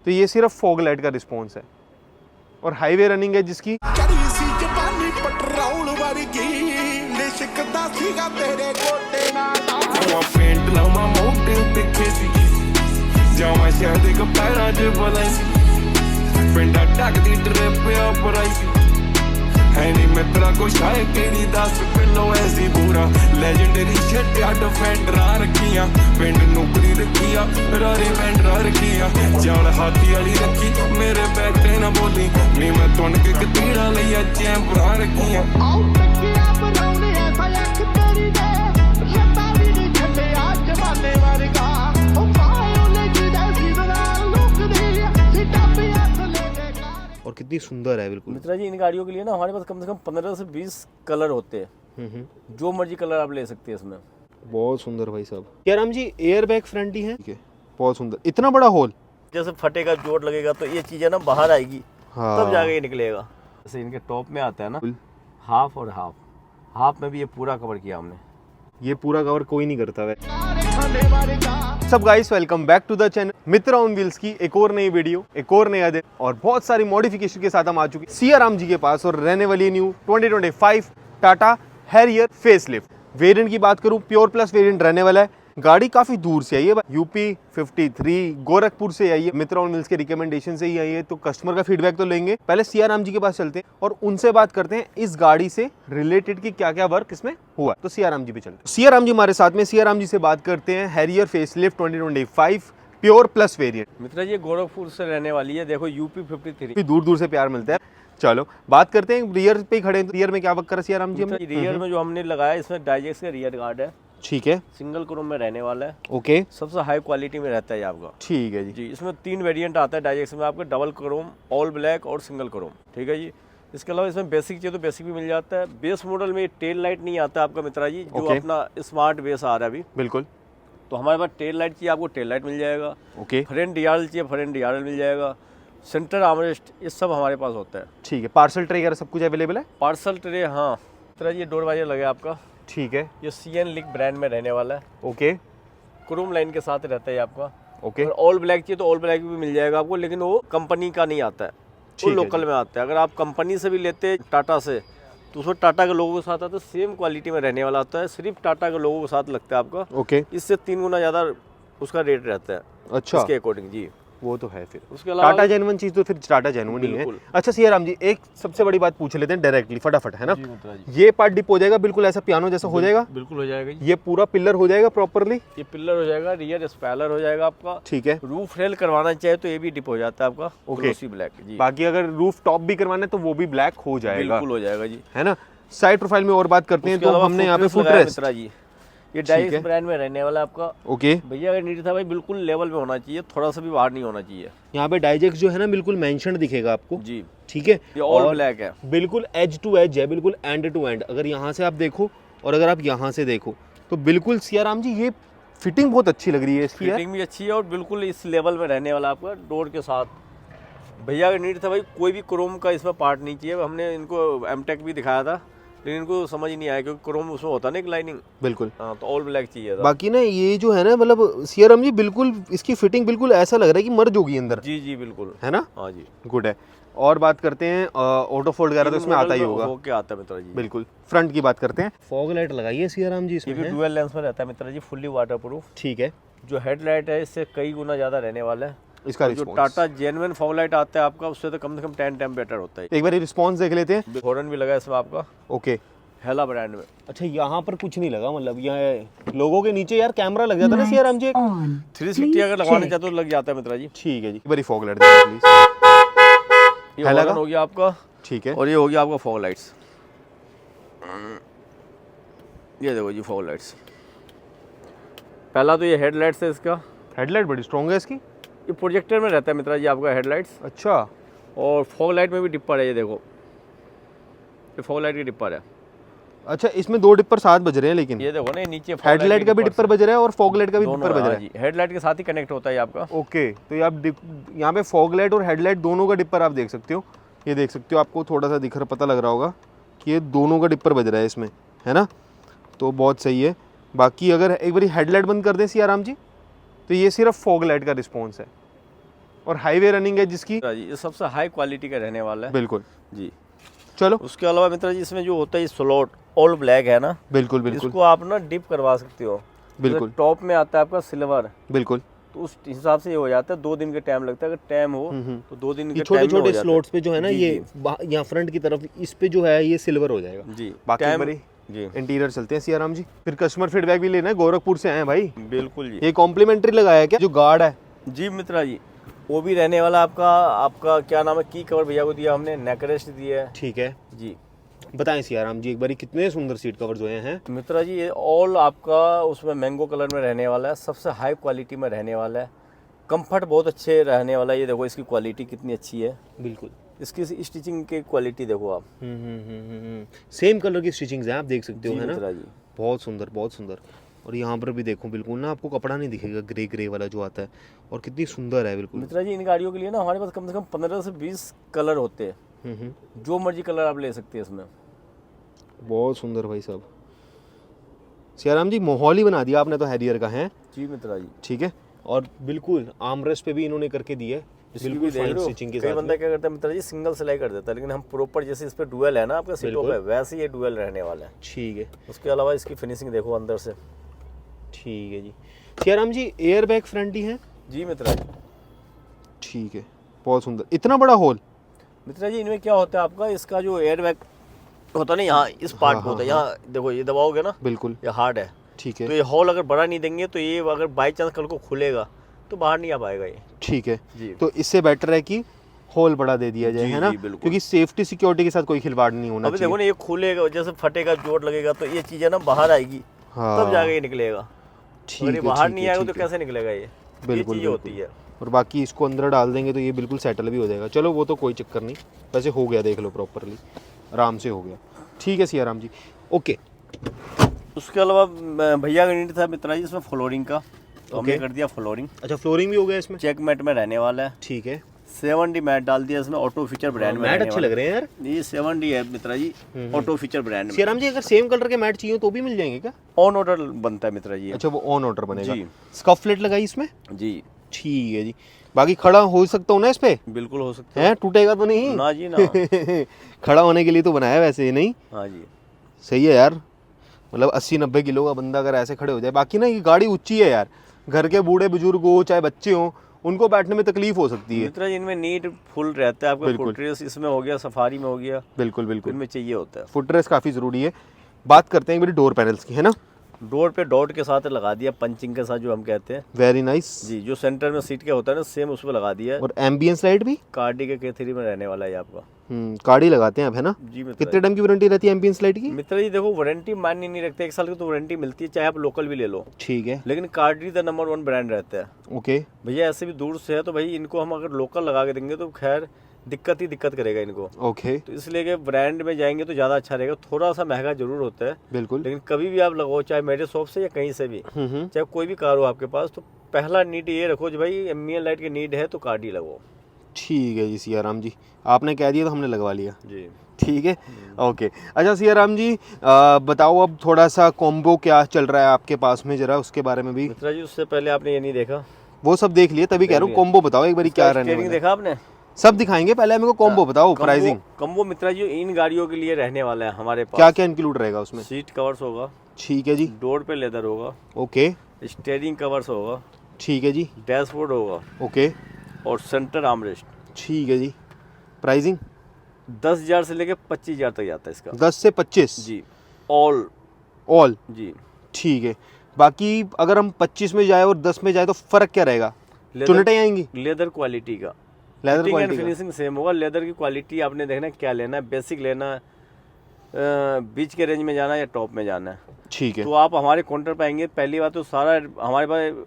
तो ये सिर्फ फॉग लाइट का रिस्पॉन्स है और हाईवे रनिंग है जिसकी है नहीं मित्रा को शायद तेरी 10 किलो ऐसी पूरा लेजेंडरी शट या डिफेंडर रखिया पिंड नौकरी रखिया रारे वेंडर रखिया जान हाथी वाली रखी मेरे बैग ते ना बोली नी मैं तुन के कतीड़ा लिया चैंपरा रखिया आओ तकिया बनाउने ऐसा एक तेरी दे लता भी नहीं छटे आज जमाने वर्गा ओ पायो ले जिदा सीधा लुक दी सीटा पे और कितनी सुंदर है बिल्कुल। मित्रा जी इन गाड़ियों के लिए ना हमारे पास कम से कम 15 से 20 कलर होते हैं। जो मर्जी कलर आप ले सकते हैं इसमें। बहुत सुंदर भाई साहब। क्या Ram ji air bag front ही है? ठीक है, बहुत सुंदर। इतना बड़ा होल, जैसे फटेगा जोड़ लगेगा तो ये चीजें ना बाहर आएगी। हाँ। तब जाके ये निकलेगा। जैसे इनके टॉप में आता है ना हाफ और हाफ में भी ये पूरा कवर किया हमने। ये पूरा कवर कोई नहीं करता वैसे। सब guys welcome back to the channel Mitra on wheels की एक और नई वीडियो, एक और नया दिन और बहुत सारी मॉडिफिकेशन के साथ हम आ चुके सिया राम जी के पास और रहने वाली new 2025 Tata Harrier facelift. Variant की बात करूं प्योर प्लस वेरिएंट रहने वाला है। गाड़ी काफी दूर से आई है, यूपी 53 गोरखपुर से आई है। मित्रा ऑन व्हील्स के रिकमेंडेशन से ही आई है, तो कस्टमर का फीडबैक तो लेंगे। पहले सिया राम जी के पास चलते हैं और उनसे बात करते हैं इस गाड़ी से रिलेटेड की क्या क्या वर्क इसमें हुआ। तो सिया राम जी पे चलते हैं। सिया राम जी हमारे साथ में, सिया राम जी से बात करते हैं Harrier facelift 2025 pure plus variant. Mitra ji Gorakhpur से रहने वाली है, देखो यूपी 53। दूर दूर से प्यार मिलता है। चलो बात करते हैं रियर पे खड़े हैं, रियर में क्या वर्क करा सिया राम जी हमने? रियर में जो हमने लगाया इसमें डाइजेक्स का रियर गार्ड है। ठीक है, सिंगल क्रोम में रहने वाला है। ओके, सबसे हाई क्वालिटी में रहता है आपका। ठीक है जी। इसमें 3 वेरिएंट आता है डाइजेक्स में आपका, डबल क्रोम, ऑल ब्लैक और सिंगल क्रोम। ठीक है जी। इसके अलावा इसमें बेसिक चाहिए तो बेसिक भी मिल जाता है। बेस मॉडल में टेल लाइट नहीं आता आपका मित्रा जी, जो अपना स्मार्ट बेस आ रहा है अभी। बिल्कुल। तो हमारे पास टेल लाइट चाहिए आपको टेल लाइट मिल जाएगा। ओके। फ्रंट डीआरएल चाहिए फ्रंट डीआरएल मिल जाएगा। सेंटर आर्मरेस्ट ये सब हमारे पास होता है। ठीक है, पार्सल ट्रे वगैरह सब कुछ अवेलेबल है? पार्सल ट्रे हाँ मित्रा जी, डोर वाइजर लगे आपका। ठीक है, ये CN लिक ब्रांड में रहने वाला है। ओके। क्रोम लाइन के साथ रहता है आपका। ओके। ऑल ब्लैक चाहिए तो ऑल ब्लैक भी मिल जाएगा आपको, लेकिन वो कंपनी का नहीं आता है, वो लोकल में आता है। अगर आप कंपनी से भी लेते हैं टाटा से तो उसमें टाटा के लोगों के साथ आता है, सेम क्वालिटी में रहने वाला आता है, सिर्फ टाटा के लोगों के साथ लगता है आपका। ओके। इससे 3 गुना ज़्यादा उसका रेट रहता है। अच्छा, इसके अकॉर्डिंग जी। वो तो है। फिर उसके अलावा टाटा जेन्युइन चीज तो फिर टाटा जेन्युइन ही है। अच्छा सिया राम जी, एक सबसे बड़ी बात पूछ लेते हैं डायरेक्टली फटाफट, है ना? ये पार्ट डिप हो जाएगा बिल्कुल ऐसा पियानो जैसा हो जाएगा? बिल्कुल हो जाएगा। ये पूरा पिलर हो जाएगा प्रॉपरली? ये पिलर हो जाएगा, रियर स्पॉइलर हो जाएगा आपका। ठीक है। रूफ रेल करवाना चाहे तो ये भी डिप हो जाता है आपका। ओके, ब्लैक जी। बाकी अगर रूफ टॉप भी करवाना है तो वो भी ब्लैक हो जाएगा। बिल्कुल हो जाएगा जी, है ना? साइड प्रोफाइल में और बात करते हैं तो हमने यहाँ पे फुटरेस्ट जी, ये डाइजेक्स ब्रांड में रहने वाला आपका। ओके भैया अगर नीचे था भाई बिल्कुल लेवल में होना चाहिए, थोड़ा सा भी बाहर नहीं होना चाहिए। यहाँ पे डाइजेक्स जो है ना बिल्कुल मेंशन दिखेगा आपको जी। ठीक है, ये ऑल ब्लैक है, बिल्कुल एज टू एज है, बिल्कुल एंड टू एंड। अगर यहाँ से आप देखो और अगर आप यहाँ से देखो तो बिल्कुल सिया राम जी ये फिटिंग बहुत अच्छी लग रही है इसकी। फिटिंग भी अच्छी है और बिल्कुल इस लेवल में रहने वाला आपका डोर के साथ। भैया अगर नीड था भाई कोई भी क्रोम का इसमें पार्ट नहीं चाहिए। हमने इनको एमटेक भी दिखाया था लेकिन इनको समझ ही नहीं आया क्योंकि क्रोम उसमें होता ना एक लाइनिंग। बिल्कुल हाँ, तो ऑल ब्लैक चाहिए था। बाकी ना ये जो है ना मतलब सिया राम जी बिल्कुल इसकी फिटिंग बिल्कुल ऐसा लग रहा है कि मर्ज होगी अंदर। जी जी बिल्कुल, है ना? हाँ जी, गुड है। और बात करते हैं ऑटो फोल्ड वगैरह तो इसमें आता ही होगा। ओके आता है मित्रा जी। बिल्कुल। फ्रंट की बात करते हैं, फॉग लाइट लगाई है सिया राम जी इसमें। ये भी डुअल लेंस में रहता है मित्रा जी, फुल्ली वाटरप्रूफ। ठीक है। जो हेडलाइट है इससे कई गुना ज़्यादा रहने वाला है। इसका जो टाटा जेन्युइन फॉग लाइट आता है आपका उससे तो कम से कम 10 टाइम बेटर होता है। एक बार रिस्पॉन्स देख लेते हैं। हॉर्न भी लगा है इसमें आपका। ओके, हेला ब्रांड में। अच्छा यहाँ पर कुछ नहीं लगा, मतलब यहाँ लोगों के नीचे यार कैमरा लग जाता है ना सिया राम जी? 360 अगर लगाने चाहते तो लग जाता है मित्रा जी। ठीक है जी। एक बार फॉग लाइट देखो प्लीज। ये हॉर्न हो गया आपका। ठीक है। और ये हो गया आपका फॉग लाइट्स। ये देखो जी फॉग लाइट्स। पहला तो ये हेडलाइट्स है इसका। हेडलाइट बड़ी स्ट्रॉन्ग है इसकी। ये प्रोजेक्टर में रहता है मित्रा जी आपका हेडलाइट्स। अच्छा। और फॉग लाइट में भी डिपर है, ये देखो ये फॉग लाइट की डिपर है। अच्छा, इसमें 2 डिपर साथ बज रहे हैं लेकिन ये देखो ना नीचे हेडलाइट का भी डिपर बज रहा है और फॉग लाइट का भी डिपर बज रहा है। हेडलाइट के साथ ही कनेक्ट होता है आपका। ओके, तो ये आप यहाँ पे फॉग लाइट और हेडलाइट दोनों का डिपर आप देख सकते हो। ये देख सकते हो, आपको थोड़ा सा दिख रहा पता लग रहा होगा कि ये दोनों का डिपर बज रहा है इसमें, है ना? तो बहुत सही है। बाकी अगर एक बार हेडलाइट बंद कर दें सिया राम जी तो ये सिर्फ फॉग लाइट का रिस्पॉन्स है। और हाईवे रनिंग है जिसकी। जी ये सबसे हाई क्वालिटी का रहने वाला है। बिल्कुल जी चलो। उसके अलावा मित्रा जी इसमें जो होता है स्लॉट ऑल ब्लैक है ना, बिल्कुल बिल्कुल इसको आप ना डिप करवा सकते हो। बिल्कुल टॉप में आता है आपका सिल्वर, बिल्कुल। तो उस हिसाब से ये हो जाता है, 2 दिन का टाइम लगता है। अगर टाइम हो तो 2 दिन के छोटे टाइम में छोटे हो जाता है। स्लॉट्स पे जो है ना, जी, ये जी। यहाँ फ्रंट की तरफ इस पे जो है ये सिल्वर हो जाएगा। जी बाकी टाइम बड़ी जी इंटीरियर चलते हैं सियाराम जी। फिर कस्टमर फीडबैक भी लेना है, गोरखपुर से आए हैं भाई। बिल्कुल जी। ये कॉम्प्लीमेंट्री लगाया है क्या जो गार्ड है? जी मित्रा जी वो भी रहने वाला आपका क्या नाम है, की कवर भैया को दिया हमने, नेक रेस्ट दिया है। ठीक है जी बताएं सियाराम जी एक बारी कितने सुंदर सीट कवर जो हैं। मित्रा जी ये ऑल आपका उसमें मैंगो कलर में रहने वाला है, सबसे हाई क्वालिटी में रहने वाला है। कंफर्ट बहुत अच्छे रहने वाला है। ये देखो इसकी क्वालिटी कितनी अच्छी है। बिल्कुल इसकी स्टिचिंग की क्वालिटी देखो आप। सेम कलर की स्टिचिंग्स हैं, आप देख सकते हो जी है ना। मित्रा जी बहुत सुंदर बहुत सुंदर। और यहाँ पर भी देखो बिल्कुल ना आपको कपड़ा नहीं दिखेगा, ग्रे ग्रे वाला जो आता है, और कितनी सुंदर है बिल्कुल। मित्रा जी इन गाड़ियों के लिए ना हमारे पास कम से कम 15 से 20 कलर होते हैं। जो मर्जी कलर आप ले सकते हैं इसमें। बहुत सुंदर भाई साहब। सियाराम जी माहौल ही बना दिया आपने तो हैरियर का है। जी मित्रा जी ठीक है। और बिल्कुल आर्मरेस्ट पे भी इन्होंने करके दिया है, बिल्कुल फाइन स्टिचिंग के कई साथ बंदा में। क्या करता है मित्रा जी सिंगल सिलाई कर देता है, लेकिन हम प्रॉपर जैसे इस पे डुअल है ना आपका सीटों पे, वैसे ये डुअल रहने वाला है। ठीक है उसके अलावा इसकी फिनिशिंग देखो अंदर से। ठीक है जी। सियाराम जी एयर बैग फ्रंट ही है? जी मित्रा जी। ठीक है बहुत सुंदर। इतना बड़ा होल? मित्रा जी इनमें क्या होता है आपका, इसका जो एयर बैग होता है ना यहाँ इस पार्ट पे होता है, यहाँ देखो ये दबाओगे ना बिल्कुल ये हार्ड है। ठीक तो है ये हॉल अगर बड़ा नहीं देंगे तो ये अगर बाई चांस कल को खुलेगा तो बाहर नहीं आ पाएगा ये। ठीक है। जी तो इससे बेटर है कि होल बड़ा दे दिया जाए, जी, है ना, जी, बिल्कुल। क्योंकि सेफ्टी सिक्योरिटी के साथ कोई खिलवाड़ नहीं होना अभी चाहिए। देखो ना ये खुलेगा, जैसे फटेगा चोट लगेगा तो ये चीज़ें ना बाहर आएगी, हाँ तब जाके ये निकलेगा। ठीक अगर है ये बाहर ठीक नहीं है, आएगा ठीक तो है। कैसे निकलेगा ये बिल्कुल चीज़ें होती है। और बाकी इसको अंदर डाल देंगे तो ये बिल्कुल सेटल भी हो जाएगा। चलो वो तो कोई चक्कर नहीं, वैसे हो गया देख लो प्रॉपरली, आराम से हो गया। ठीक है सियाराम जी ओके। उसके अलावा भैया का नीड था मित्रा जी इसमें फ्लोरिंग का, तो हमने ओके। कर दिया फ्लोरिंग। अच्छा फ्लोरिंग भी हो गया इसमें? चेक मैट में रहने वाला है। ठीक है। 7D मैट डाल दिया इसमें, ऑटो फीचर ब्रांड में मैट रहने अच्छे वाला लग रहे हैं यार। है। ये 7D है मित्रा जी, ऑटो फीचर ब्रांड में। सियाराम जी अगर सेम कलर के मैट चाहिए तो भी मिल जाएंगे क्या? ऑन ऑर्डर बनता है मित्रा जी। अच्छा वो ऑन ऑर्डर बनेगा। जी। स्कफ प्लेट लगाई इसमें? जी ठीक है जी। बाकी खड़ा हो सकता हूँ ना इस पे? बिल्कुल हो सकता है, टूटेगा तो नहीं? ना जी ना। खड़ा होने के लिए तो बनाया वैसे, नहीं? हाँ जी सही है यार, मतलब 80-90 किलो का बंदा अगर ऐसे खड़े हो जाए। बाकी ना ये गाड़ी ऊंची है यार, घर के बूढ़े बुजुर्ग हो चाहे बच्चे हो उनको बैठने में तकलीफ हो सकती है। मित्रा जी इनमें नीट फुल रहता है आपका। बिल्कुल। फुटरेस इसमें हो गया, सफारी में हो गया, बिल्कुल बिल्कुल इनमें चाहिए होता है। फुटरेस्ट काफ़ी ज़रूरी है। बात करते हैं मेरी डोर पैनल्स की, है ना। डोर पे डॉट के साथ लगा दिया, पंचिंग के साथ जो हम कहते हैं। Very nice. जी जो सेंटर में सीट के होता है ना सेम उस पर लगा दिया है। और एम्बियंस लाइट भी कार्डी के K3 में रहने वाला है ये आपका। गाड़ी लगाते हैं अब, है ना। जी मित्रा कितने टाइम की वारंटी रहती है एम्बियंस लाइट की? मित्रा जी देखो वारंटी मान्य नहीं रखते, 1 साल की तो वारंटी मिलती है चाहे आप लोकल भी ले लो, ठीक है लेकिन कार्डी द नंबर 1 ब्रांड रहता है। ओके। भैया ऐसे भी दूर से है तो भाई इनको हम अगर लोकल लगा के देंगे तो खैर दिक्कत करेगा इनको। ओके तो इसलिए कि ब्रांड में जाएंगे तो ज़्यादा अच्छा रहेगा। थोड़ा सा महंगा जरूर होता है, बिल्कुल। लेकिन कभी भी आप लगाओ चाहे मेरे शॉप से या कहीं से भी, चाहे कोई भी कार हो आपके पास, तो पहला नीड ये रखो जो भाई एम्बियंट लाइट की नीड है तो कार्डी लगवाओ। ठीक है जी सियाराम जी, आपने कह दिया तो हमने लगवा लिया। जी ठीक है ओके। अच्छा सियाराम जी बताओ अब थोड़ा सा कॉम्बो क्या चल रहा है आपके पास में, जरा उसके बारे में भी। मित्रा जी उससे पहले आपने ये नहीं देखा? वो सब देख लिए, तभी कह रहा हूँ कॉम्बो बताओ एक बार क्या रहने स्टीयरिंग वाला है। देखा आपने? सब दिखाएंगे, पहले मेरे को कॉम्बो बताओ, प्राइसिंग कम्बो मित्रा जी इन गाड़ियों के लिए रहने वाला है हमारे पास। क्या क्या इंक्लूड रहेगा उसमें? सीट कवर्स होगा, ठीक है जी डोर पे लेदर होगा, ओके। स्टीयरिंग कवर्स होगा, ठीक है जी डैशबोर्ड होगा, ओके। और सेंटर आर्मरेस्ट। ठीक है जी। प्राइसिंग 10,000 से लेके 25,000 तक जाता है इसका। 10 से 25? जी ऑल जी। ठीक है। बाकी अगर हम 25 में जाए और 10 में जाए तो फर्क क्या रहेगा? चुनटें आएंगी? लेदर क्वालिटी का, लेदर फिटिंग एंड क्वालिटी का? फिनिशिंग सेम होगा। लेदर की क्वालिटी आपने देखना है क्या लेना है, बेसिक लेना है, बीच के रेंज में जाना है या टॉप में जाना है। ठीक है तो आप हमारे काउंटर पे आएंगे, पहली बात तो सारा हमारे पास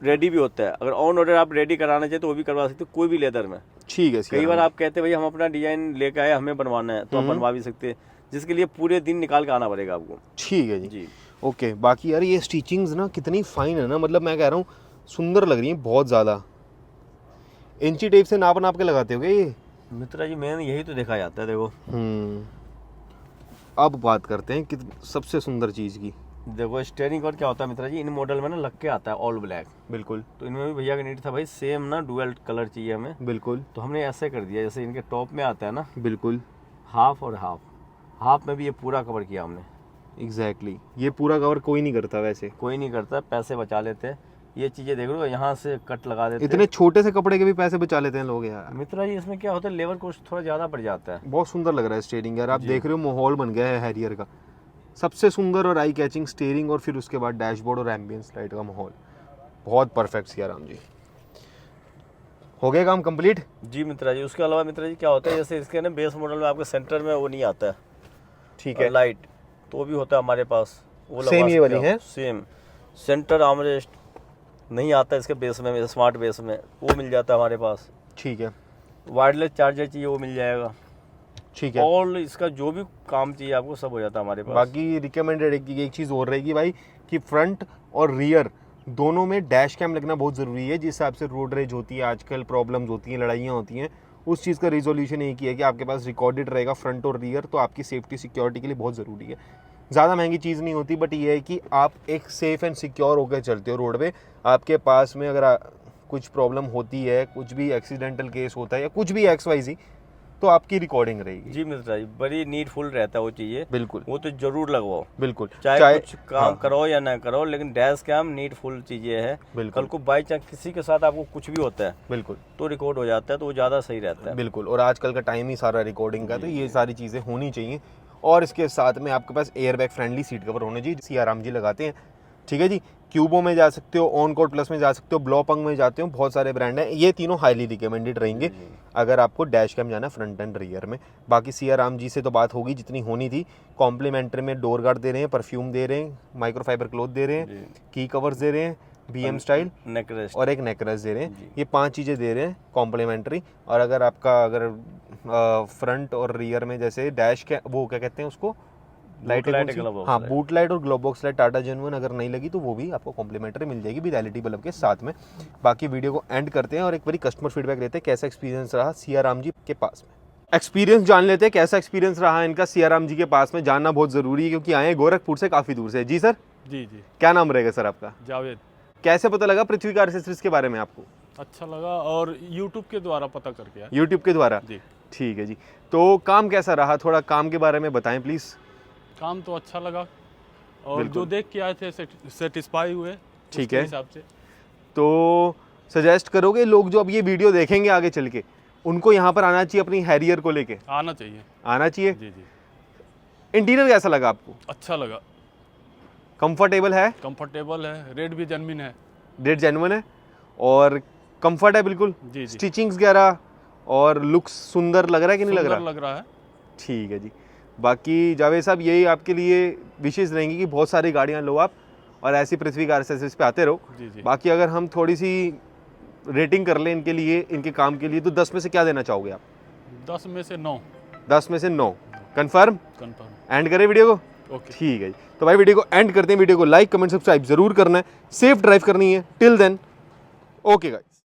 रेडी भी होता है। अगर ऑन ऑर्डर आप रेडी कराना चाहे तो वो भी करवा सकते हो, कोई भी लेदर में। ठीक है। कई बार आप कहते हैं भाई हम अपना डिजाइन लेके आए हमें बनवाना है, तो आप बनवा भी सकते हैं, जिसके लिए पूरे दिन निकाल के आना पड़ेगा आपको। ठीक है जी जी ओके। बाकी यार ये स्टिचिंग्स ना कितनी फाइन है ना, मतलब मैं कह रहा हूँ सुंदर लग रही है बहुत ज़्यादा। इंची टेप से नाप नाप के लगाते हो क्या ये? मित्रा जी मैंने यही तो देखा जाता है देखो। अब बात करते हैं कि सबसे सुंदर चीज़ की, देखो स्टीयरिंग कवर क्या होता है मित्रा जी, इन मॉडल में ना लग के आता है ऑल ब्लैक। बिल्कुल तो इनमें भी भैया का नीड था भाई सेम ना डुअल कलर चाहिए हमें, बिल्कुल तो हमने ऐसे कर दिया जैसे इनके टॉप में आता है ना बिल्कुल हाफ और हाफ, हाफ में भी ये पूरा कवर किया हमने। एग्जैक्टली ये पूरा कवर कोई नहीं करता वैसे, कोई नहीं करता, पैसे बचा लेते हैं। ये चीज़ें देख लो यहाँ से कट लगा देते इतने छोटे से कपड़े के भी पैसे बचा लेते हैं लोग यार। हैं। मित्रा जी इसमें क्या होता है लेबर कॉस्ट थोड़ा ज़्यादा पड़ जाता है। बहुत सुंदर लग रहा है स्टीयरिंग यार, आप देख रहे हो माहौल बन गया है हैरियर का, सबसे सुंदर और आई कैचिंग स्टीयरिंग और फिर उसके बाद डैशबोर्ड और एम्बियंस लाइट का माहौल, बहुत परफेक्ट सियाराम जी। हो गया काम कंप्लीट? जी मित्रा जी, उसके अलावा मित्रा जी क्या होता है जैसे इसके ना बेस मॉडल में आपके सेंटर में वो नहीं आता है, ठीक है, लाइट तो भी होता है हमारे पास, वो लगवा सेम ये सकते वाली हो। है? सेम सेंटर आर्मरेस्ट नहीं आता इसके बेस में, स्मार्ट बेस में वो मिल जाता है हमारे पास। ठीक है, वायरलेस चार्जर चाहिए वो मिल जाएगा, ठीक है। और इसका जो भी काम चाहिए आपको सब हो जाता है हमारे पास। बाकी रिकमेंडेड एक चीज़ और रहेगी भाई कि फ्रंट और रियर दोनों में डैश कैम लगना बहुत ज़रूरी है। जिस हिसाब से रोड रेज होती है आजकल, प्रॉब्लम्स होती हैं, लड़ाइयाँ होती हैं, उस चीज़ का रिजोल्यूशन एक ही है कि आपके पास रिकॉर्डेड रहेगा फ्रंट और रियर, तो आपकी सेफ्टी सिक्योरिटी के लिए बहुत ज़रूरी है। ज़्यादा महंगी चीज़ नहीं होती, बट ये है कि आप एक सेफ एंड सिक्योर होकर चलते हो रोड पे। आपके पास में अगर कुछ प्रॉब्लम होती है, कुछ भी एक्सीडेंटल केस होता है या कुछ भी XYZ, तो आपकी रिकॉर्डिंग रहेगी। जी मित्रा जी, बड़ी नीडफुल रहता है वो चीज़ें, बिल्कुल वो तो जरूर लगवाओ, बिल्कुल, चाहे कुछ काम करो या ना करो, लेकिन डैश कैम नीडफुल चीज़ें है। बिल्कुल। कल को बाई चांस किसी के साथ आपको कुछ भी होता है बिल्कुल तो रिकॉर्ड हो जाता है, तो वो ज़्यादा सही रहता है। बिल्कुल, और आजकल का टाइम ही सारा रिकॉर्डिंग का, तो ये सारी चीज़ें होनी चाहिए। और इसके साथ में आपके पास एयरबैग फ्रेंडली सीट कवर होने चाहिए, सियाराम जी लगाते हैं। ठीक है जी, क्यूबो में जा सकते हो, ऑनकोड प्लस में जा सकते हो, ब्लॉपंग में जाते हो, बहुत सारे ब्रांड हैं, ये तीनों हाईली रिकमेंडेड रहेंगे अगर आपको डैश कैम जाना फ्रंट एंड रियर में। बाकी सियाराम जी से तो बात होगी जितनी होनी थी। कॉम्प्लीमेंट्री में डोर गार्ड दे रहे हैं, परफ्यूम दे रहे हैं, माइक्रोफाइबर क्लॉथ दे रहे हैं, की कवर्स दे रहे हैं, BM स्टाइल नेक रेस्ट और एक नेकरेस दे रहे हैं। ये 5 चीज़ें दे रहे हैं कॉम्प्लीमेंट्री। और अगर आपका फ्रंट और रियर में जैसे डैश के वो क्या कहते हैं उसको, लाइट, हाँ बूट लाइट और glove box light Tata genuine अगर नहीं लगी तो वो भी आपको कॉम्प्लीमेंट्री मिल जाएगी विद LED बल्ब के साथ में। बाकी वीडियो को एंड करते हैं और एक बारी कस्टमर फीडबैक लेते हैं, कैसा एक्सपीरियंस रहा सियाराम जी के पास में। एक्सपीरियंस जान लेते हैं, कैसा एक्सपीरियंस रहा इनका सियाराम जी के पास में, जानना बहुत ज़रूरी है क्योंकि आए गोरखपुर से काफ़ी दूर से। जी सर। जी जी, क्या नाम रहेगा सर आपका? जावेद। कैसे पता लगा पृथ्वी कार एक्सेसरीज के बारे में आपको? अच्छा लगा और YouTube के द्वारा पता करके आया। यूट्यूब के द्वारा? जी। ठीक है जी। तो काम कैसा रहा, थोड़ा काम के बारे में बताएं प्लीज़। काम तो अच्छा लगा और बिल्कुल। जो देख के आए थे सेटिस्फाई हुए। ठीक उसके है। हिसाब से तो सजेस्ट करोगे लोग जो अब ये वीडियो देखेंगे आगे चल के, उनको यहाँ पर आना चाहिए अपनी हैरियर को लेके? आना चाहिए। आना चाहिए। जी जी, इंटीरियर कैसा लगा आपको? अच्छा लगा, कंफर्टेबल है? कंफर्टेबल है, रेट भी जेन्युइन है। रेट जेन्युइन है और कंफर्ट है बिल्कुल? जी जी, स्टिचिंग्स वगैरह और लुक्स सुंदर लग रहा है कि नहीं लग सुंदर रहा? लग रहा है। ठीक है जी। बाकी जावेद साहब यही आपके लिए विशेष रहेंगी कि बहुत सारी गाड़ियाँ लो आप और ऐसी पृथ्वी कार एक्सेसरीज पे आते रहो। जी जी, बाकी अगर हम थोड़ी सी रेटिंग कर लें इनके लिए, इनके काम के लिए, तो 10 में से क्या देना चाहोगे आप? 10 में से 9। 10 में से 9 कंफर्म? कंफर्म। एंड करें वीडियो को? ओके, ठीक है जी। तो भाई वीडियो को एंड करते हैं। वीडियो को लाइक कमेंट सब्सक्राइब जरूर करना है, सेफ ड्राइव करनी है। Till then okay guys.